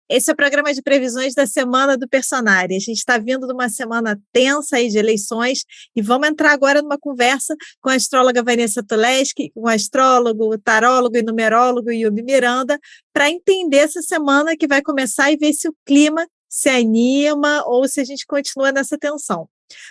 Esse é o programa de previsões da semana do Personário. A gente está vindo de uma semana tensa aí de eleições e vamos entrar agora numa conversa com a astróloga Vanessa Tuleski, com o astrólogo, o tarólogo e numerólogo Yubi Miranda, para entender essa semana que vai começar e ver se o clima se anima ou se a gente continua nessa tensão.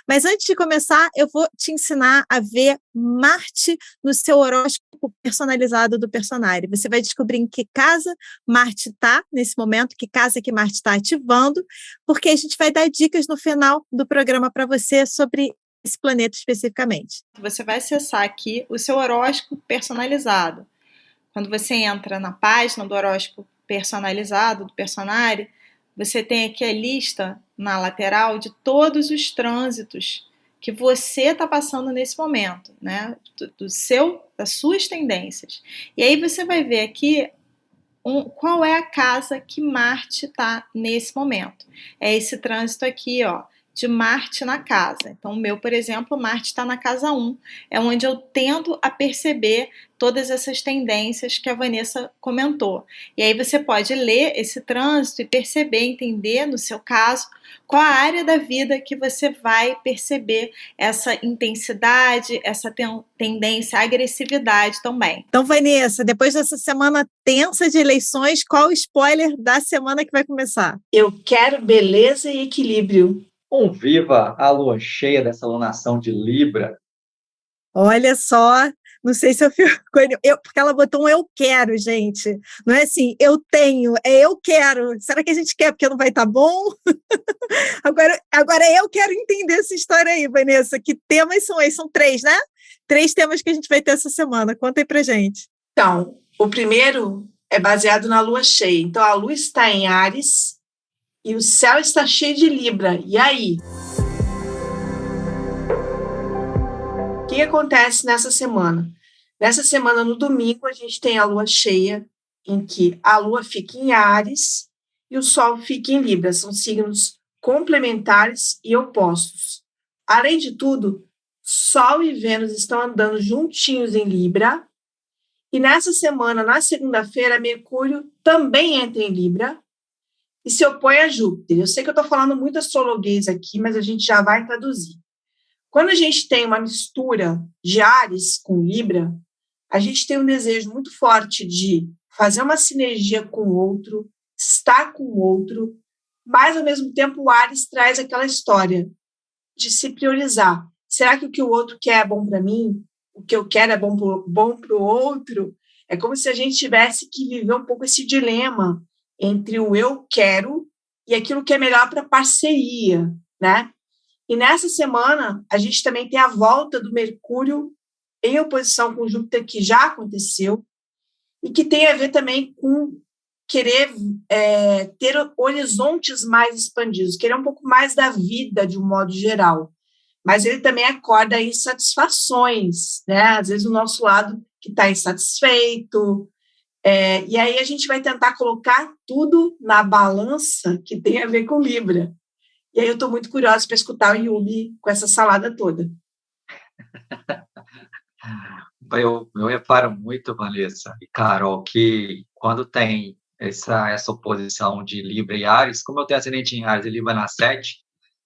Mas antes de começar, eu vou te ensinar a ver Marte no seu horóscopo personalizado do Personário. Você vai descobrir em que casa Marte está nesse momento, que casa que Marte está ativando, porque a gente vai dar dicas no final do programa para você sobre esse planeta especificamente. Você vai acessar aqui o seu horóscopo personalizado. Quando você entra na página do horóscopo personalizado do Personário, você tem aqui a lista na lateral de todos os trânsitos que você está passando nesse momento, né? Das suas tendências. E aí você vai ver aqui qual é a casa que Marte está nesse momento. É esse trânsito aqui, ó, de Marte na casa. Então, o meu, por exemplo, Marte está na casa 1, é onde eu tendo a perceber todas essas tendências que a Vanessa comentou. E aí você pode ler esse trânsito e perceber, entender, no seu caso, qual a área da vida que você vai perceber essa intensidade, essa tendência, agressividade também. Então, Vanessa, depois dessa semana tensa de eleições, qual o spoiler da semana que vai começar? Eu quero beleza e equilíbrio. Viva a lua cheia dessa lunação de Libra. Olha só, não sei se eu fico porque ela botou um eu quero, gente. Não é assim, eu tenho, é eu quero. Será que a gente quer porque não vai estar bom? Agora eu quero entender essa história aí, Vanessa. Que temas são esses? São 3, né? 3 temas que a gente vai ter essa semana. Conta aí pra gente. Então, o primeiro é baseado na lua cheia. Então, a lua está em Áries e o céu está cheio de Libra. E aí? O que acontece nessa semana? Nessa semana, no domingo, a gente tem a lua cheia, em que a lua fica em Áries e o sol fica em Libra. São signos complementares e opostos. Além de tudo, Sol e Vênus estão andando juntinhos em Libra. E nessa semana, na segunda-feira, Mercúrio também entra em Libra e se opõe a Júpiter. Eu sei que eu estou falando muito astrologuês aqui, mas a gente já vai traduzir. Quando a gente tem uma mistura de Áries com Libra, a gente tem um desejo muito forte de fazer uma sinergia com o outro, estar com o outro, mas, ao mesmo tempo, o Áries traz aquela história de se priorizar. Será que o que o outro quer é bom para mim? O que eu quero é bom para o outro? É como se a gente tivesse que viver um pouco esse dilema entre o eu quero e aquilo que é melhor para a parceria, né? E nessa semana, a gente também tem a volta do Mercúrio em oposição com Júpiter, que já aconteceu, e que tem a ver também com querer ter horizontes mais expandidos, querer um pouco mais da vida de um modo geral. Mas ele também acorda insatisfações, né? Às vezes o nosso lado que está insatisfeito. E aí a gente vai tentar colocar tudo na balança que tem a ver com Libra. E aí eu estou muito curiosa para escutar o Yubi com essa salada toda. Eu reparo muito, Vanessa e Carol, que quando tem essa oposição de Libra e Áries, como eu tenho ascendente em Áries e Libra na 7,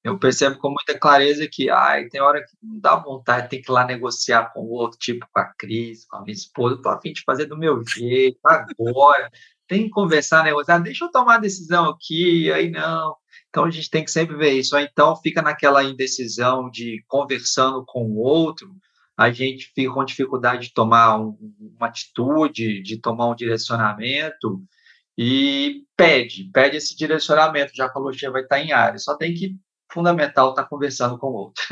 eu percebo com muita clareza que tem hora que não dá vontade, tem que ir lá negociar com o outro, tipo com a Cris, com a minha esposa, estou a fim de fazer do meu jeito, agora, tem que conversar, negociar, deixa eu tomar a decisão aqui, aí não. Então, a gente tem que sempre ver isso. Ou então, fica naquela indecisão de conversando com o outro, a gente fica com dificuldade de tomar uma atitude, de tomar um direcionamento, e pede esse direcionamento, já que a lua cheia vai estar em Áries. Só tem que, fundamental, estar conversando com o outro.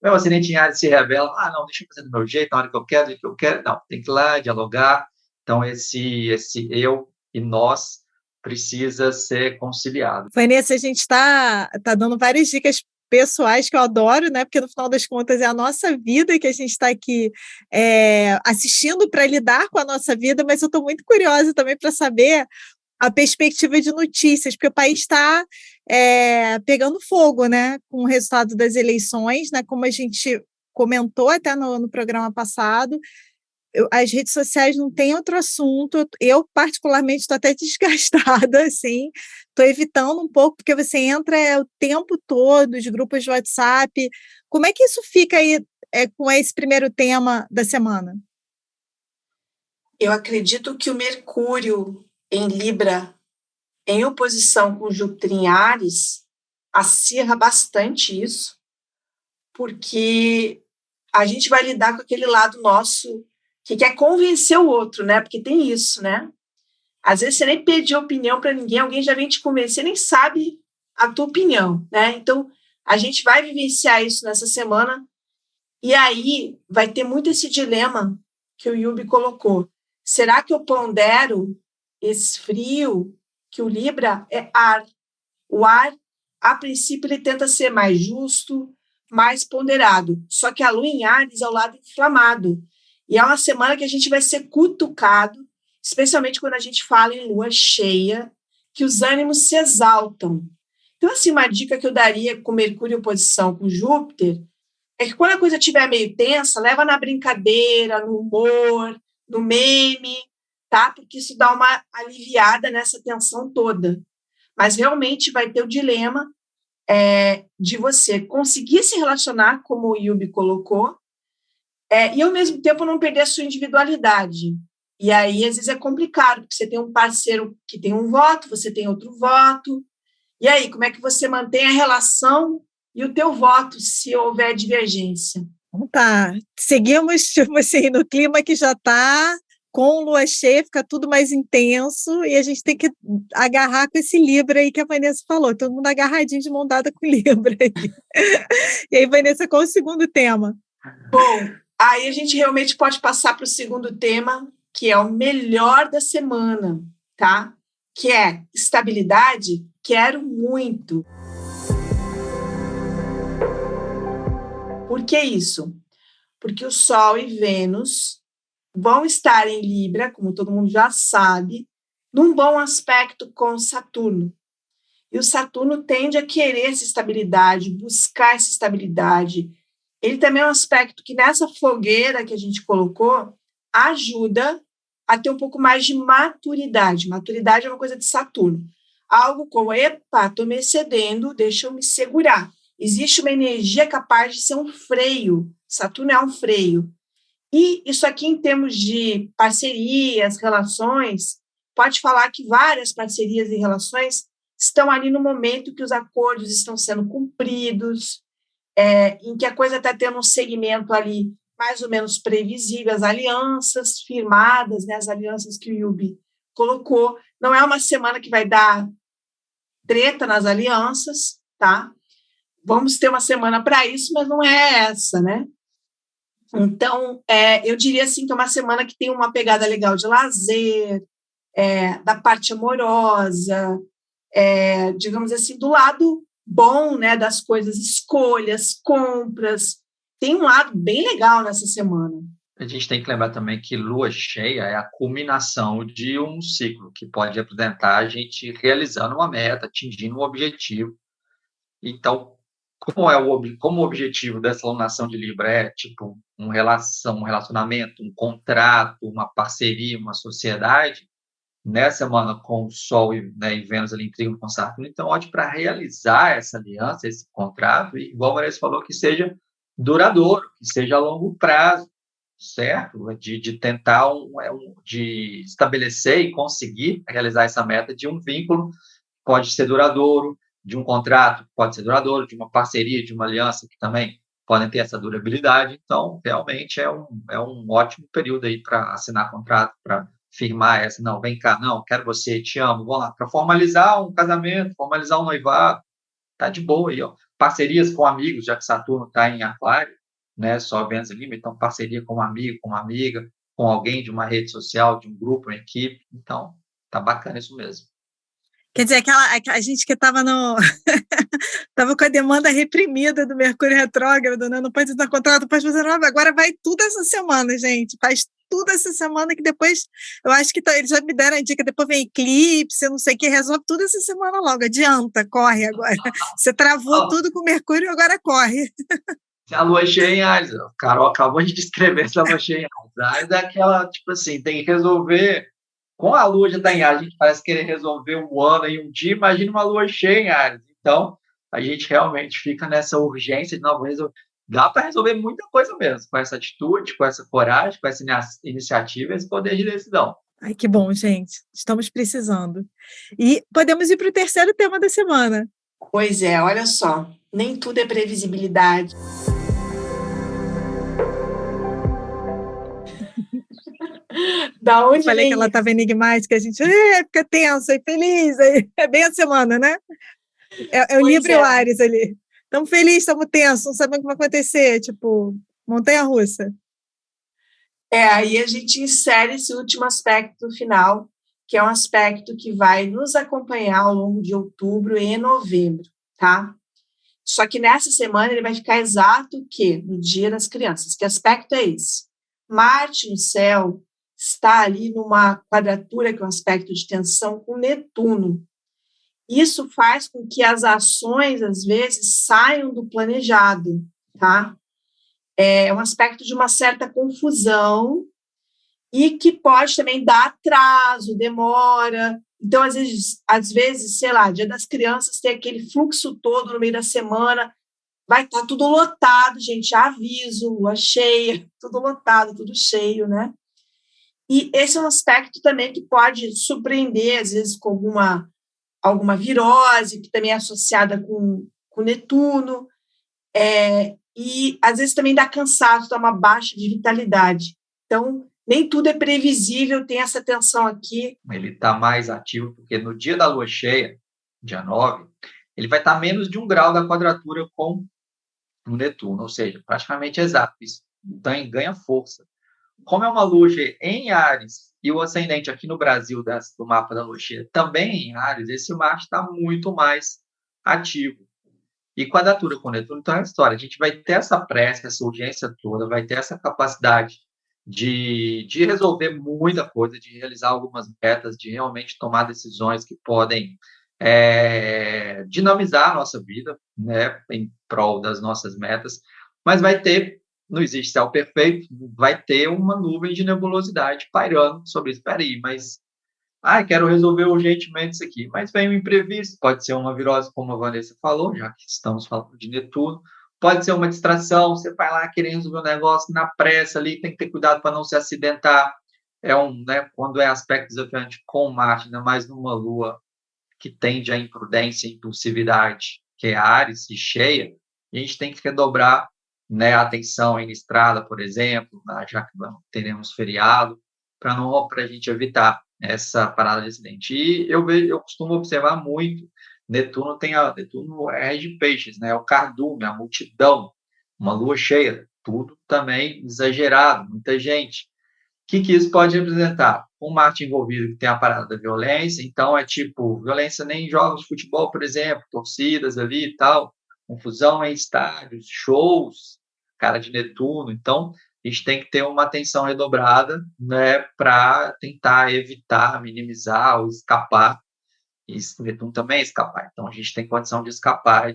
Meu acidente em Áries se revela, não, deixa eu fazer do meu jeito, na hora que eu quero, do que eu quero. Não, tem que ir lá, dialogar. Então, esse eu e nós precisa ser conciliado. Vanessa, a gente está dando várias dicas pessoais que eu adoro, né? Porque no final das contas é a nossa vida que a gente está aqui assistindo para lidar com a nossa vida, mas eu estou muito curiosa também para saber a perspectiva de notícias, porque o país está pegando fogo, né? Com o resultado das eleições, né? Como a gente comentou até no programa passado. as redes sociais não têm outro assunto. Eu particularmente, estou até desgastada, assim, estou evitando um pouco, porque você entra o tempo todo, os grupos de WhatsApp. Como é que isso fica aí com esse primeiro tema da semana? Eu acredito que o Mercúrio em Libra, em oposição com Júpiter em Áries, acirra bastante isso, porque a gente vai lidar com aquele lado nosso que quer convencer o outro, né? Porque tem isso, né? Às vezes você nem pediu opinião para ninguém, alguém já vem te convencer, nem sabe a tua opinião, né? Então, a gente vai vivenciar isso nessa semana, e aí vai ter muito esse dilema que o Yubi colocou. Será que eu pondero esse frio, que o Libra é ar? O ar, a princípio, ele tenta ser mais justo, mais ponderado. Só que a lua em Áries é o lado inflamado. E é uma semana que a gente vai ser cutucado, especialmente quando a gente fala em lua cheia, que os ânimos se exaltam. Então, assim, uma dica que eu daria com Mercúrio em oposição com Júpiter é que quando a coisa estiver meio tensa, leva na brincadeira, no humor, no meme, tá? Porque isso dá uma aliviada nessa tensão toda. Mas realmente vai ter o dilema de você conseguir se relacionar, como o Yubi colocou, e ao mesmo tempo não perder a sua individualidade. E aí, às vezes, é complicado, porque você tem um parceiro que tem um voto, você tem outro voto. E aí, como é que você mantém a relação e o teu voto, se houver divergência? Tá, seguimos, tipo assim, no clima que já está, com lua cheia, fica tudo mais intenso, e a gente tem que agarrar com esse Libra aí que a Vanessa falou, todo mundo agarradinho de mão dada com o Libra aí. E aí, Vanessa, qual o segundo tema? Bom, aí a gente realmente pode passar para o segundo tema, que é o melhor da semana, tá? Que é estabilidade, quero muito. Por que isso? Porque o Sol e Vênus vão estar em Libra, como todo mundo já sabe, num bom aspecto com Saturno. E o Saturno tende a querer essa estabilidade, buscar essa estabilidade. Ele também é um aspecto que, nessa fogueira que a gente colocou, ajuda a ter um pouco mais de maturidade. Maturidade é uma coisa de Saturno. Algo como, epa, estou me excedendo, deixa eu me segurar. Existe uma energia capaz de ser um freio. Saturno é um freio. E isso aqui, em termos de parcerias, relações, pode falar que várias parcerias e relações estão ali no momento que os acordos estão sendo cumpridos, em que a coisa está tendo um segmento ali mais ou menos previsível, as alianças firmadas, né, as alianças que o Yubi colocou. Não é uma semana que vai dar treta nas alianças, tá? Vamos ter uma semana para isso, mas não é essa, né? Então, eu diria assim que é uma semana que tem uma pegada legal de lazer, da parte amorosa, digamos assim, do lado bom, né, das coisas, escolhas, compras. Tem um lado bem legal nessa semana. A gente tem que lembrar também que lua cheia é a culminação de um ciclo que pode representar a gente realizando uma meta, atingindo um objetivo. Então, como o objetivo dessa alunação de Libra é tipo um relacionamento, um contrato, uma parceria, uma sociedade, nessa semana com o Sol e Vênus ali em trígono com Saturno, então ótimo para realizar essa aliança, esse contrato, e igual o Vanessa falou, que seja duradouro, que seja a longo prazo, certo? De tentar de estabelecer e conseguir realizar essa meta de um vínculo, pode ser duradouro, de um contrato, pode ser duradouro, de uma parceria, de uma aliança, que também podem ter essa durabilidade. Então, realmente é um ótimo período aí para assinar contrato, para firmar essa, não, vem cá, não, quero você, te amo, vamos lá, para formalizar um casamento, formalizar um noivado, tá de boa aí, ó. Parcerias com amigos, já que Saturno está em Aquário, né, só Vênus e Libra, então parceria com um amigo, com uma amiga, com alguém de uma rede social, de um grupo, uma equipe, então tá bacana isso mesmo. Quer dizer, a gente que estava tava com a demanda reprimida do Mercúrio retrógrado, né? Não pode dar contrato, não pode fazer nada. Agora vai tudo essa semana, gente. Faz tudo essa semana, que depois, eu acho que eles já me deram a dica, depois vem eclipse, não sei o que, resolve tudo essa semana logo. Adianta, corre agora. Você travou tudo com o Mercúrio, agora corre. A lua cheia em Áries, a Carol acabou de descrever essa lua cheia em Áries. A Áries é aquela, tipo assim, tem que resolver. Com a lua já está em Áries, a gente parece querer resolver um ano em um dia, imagina uma lua cheia em Áries. Então, a gente realmente fica nessa urgência de não resolver. Dá para resolver muita coisa mesmo, com essa atitude, com essa coragem, com essa iniciativa, esse poder de decisão. Ai, que bom, gente. Estamos precisando. E podemos ir para o terceiro tema da semana. Pois é, olha só. Nem tudo é previsibilidade. Da onde Falei vem que ela isso? estava enigmática, a gente fica tensa e feliz. É bem a semana, né? É o Pois Libra e o é. Áries ali. Estamos felizes, estamos tensos, não sabemos o que vai acontecer. Tipo, montanha-russa. Aí a gente insere esse último aspecto final, que é um aspecto que vai nos acompanhar ao longo de outubro e novembro, tá? Só que nessa semana ele vai ficar exato o quê? No Dia das Crianças. Que aspecto é esse? Marte no céu está ali numa quadratura, que é um aspecto de tensão, com Netuno. Isso faz com que as ações, às vezes, saiam do planejado, tá? É um aspecto de uma certa confusão e que pode também dar atraso, demora. Então, às vezes, sei lá, Dia das Crianças tem aquele fluxo todo no meio da semana, vai estar tudo lotado, gente, aviso, lua cheia, tudo lotado, tudo cheio, né? E esse é um aspecto também que pode surpreender, às vezes, com alguma virose, que também é associada com Netuno, e às vezes também dá cansaço, dá uma baixa de vitalidade. Então, nem tudo é previsível, tem essa tensão aqui. Ele está mais ativo, porque no dia da lua cheia, dia 9, ele vai estar a menos de 1 grau da quadratura com o Netuno, ou seja, praticamente exato. Isso ganha força. Como é uma lua cheia em Áries, e o ascendente aqui no Brasil do mapa da lua cheia também em Áries, esse Marte está muito mais ativo. E quadratura com Netuno, então é a história. A gente vai ter essa pressa, essa urgência toda, vai ter essa capacidade de resolver muita coisa, de realizar algumas metas, de realmente tomar decisões que podem dinamizar a nossa vida, né, em prol das nossas metas, mas vai ter, não existe céu perfeito, vai ter uma nuvem de nebulosidade pairando sobre isso. Espera aí, mas quero resolver urgentemente isso aqui, mas vem um imprevisto, pode ser uma virose, como a Vanessa falou, já que estamos falando de Netuno, pode ser uma distração, você vai lá querer resolver um negócio na pressa ali, tem que ter cuidado para não se acidentar, quando é aspecto desafiante com Marte, ainda mais numa lua que tende à imprudência e impulsividade, que é Áries e cheia, a gente tem que redobrar, né, a atenção em estrada, por exemplo, já que teremos feriado, para a gente evitar essa parada de acidente. E eu costumo observar muito, Netuno é de peixes, né? É o cardume, a multidão, uma lua cheia, tudo também exagerado, muita gente. O que isso pode representar? Um Marte envolvido que tem a parada da violência, então é tipo, violência nem em jogos de futebol, por exemplo, torcidas ali e tal, confusão em estádios, shows, cara de Netuno, então a gente tem que ter uma atenção redobrada, né, para tentar evitar, minimizar ou escapar, e Netuno também é escapar, então a gente tem condição de escapar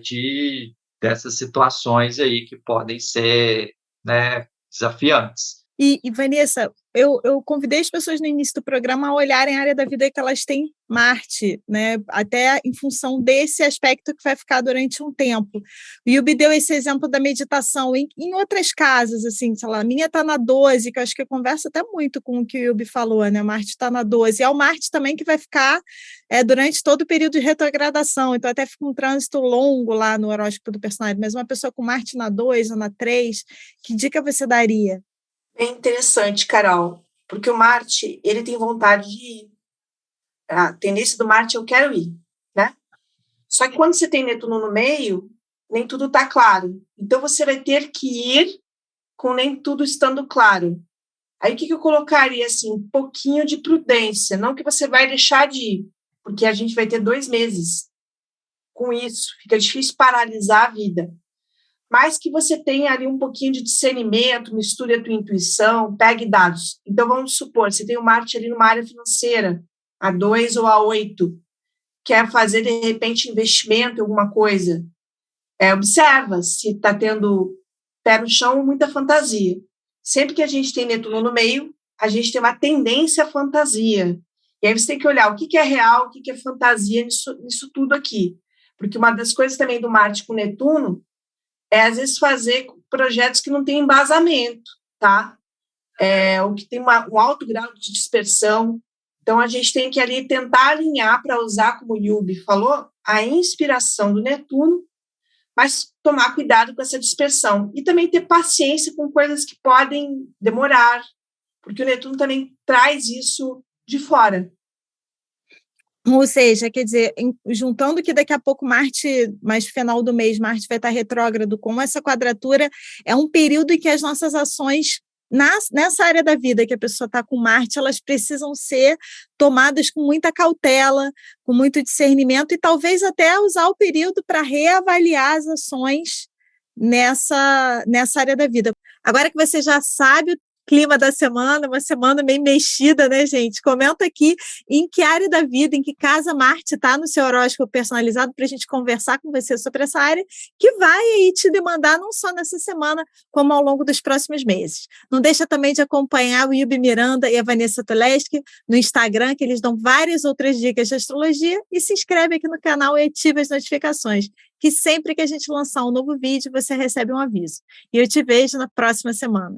dessas situações aí que podem ser, né, desafiantes. E Vanessa, eu convidei as pessoas no início do programa a olharem a área da vida que elas têm Marte, né? Até em função desse aspecto que vai ficar durante um tempo. O Yubi deu esse exemplo da meditação em outras casas, assim, sei lá, a minha está na 12, que eu acho que conversa até muito com o que o Yubi falou, né? Marte está na 12. É o Marte também que vai ficar durante todo o período de retrogradação, então até fica um trânsito longo lá no horóscopo do personagem, mas uma pessoa com Marte na 2 ou na 3, que dica você daria? É interessante, Carol, porque o Marte, ele tem vontade de ir. A tendência do Marte, eu quero ir, né? Só que quando você tem Netuno no meio, nem tudo está claro. Então, você vai ter que ir com nem tudo estando claro. Aí, o que eu colocaria, assim, um pouquinho de prudência, não que você vai deixar de ir, porque a gente vai ter 2 meses com isso, fica difícil paralisar a vida. Mas que você tenha ali um pouquinho de discernimento, misture a tua intuição, pegue dados. Então, vamos supor, você tem o Marte ali numa área financeira, a 2 ou a 8, quer fazer, de repente, investimento em alguma coisa. Observa se está tendo pé no chão, muita fantasia. Sempre que a gente tem Netuno no meio, a gente tem uma tendência à fantasia. E aí você tem que olhar o que é real, o que é fantasia nisso tudo aqui. Porque uma das coisas também do Marte com Netuno é, às vezes, fazer projetos que não têm embasamento, tá? Ou que tem um alto grau de dispersão. Então, a gente tem que ali tentar alinhar para usar, como o Yubi falou, a inspiração do Netuno, mas tomar cuidado com essa dispersão. E também ter paciência com coisas que podem demorar, porque o Netuno também traz isso de fora. Ou seja, quer dizer, juntando que daqui a pouco Marte, mais final do mês, Marte vai estar retrógrado com essa quadratura, é um período em que as nossas ações nessa área da vida que a pessoa está com Marte, elas precisam ser tomadas com muita cautela, com muito discernimento e talvez até usar o período para reavaliar as ações nessa área da vida. Agora que você já sabe o clima da semana, uma semana meio mexida, né, gente? Comenta aqui em que área da vida, em que casa Marte está no seu horóscopo personalizado para a gente conversar com você sobre essa área que vai aí te demandar não só nessa semana, como ao longo dos próximos meses. Não deixa também de acompanhar o Yubi Miranda e a Vanessa Tuleski no Instagram, que eles dão várias outras dicas de astrologia, e se inscreve aqui no canal e ativa as notificações, que sempre que a gente lançar um novo vídeo, você recebe um aviso. E eu te vejo na próxima semana.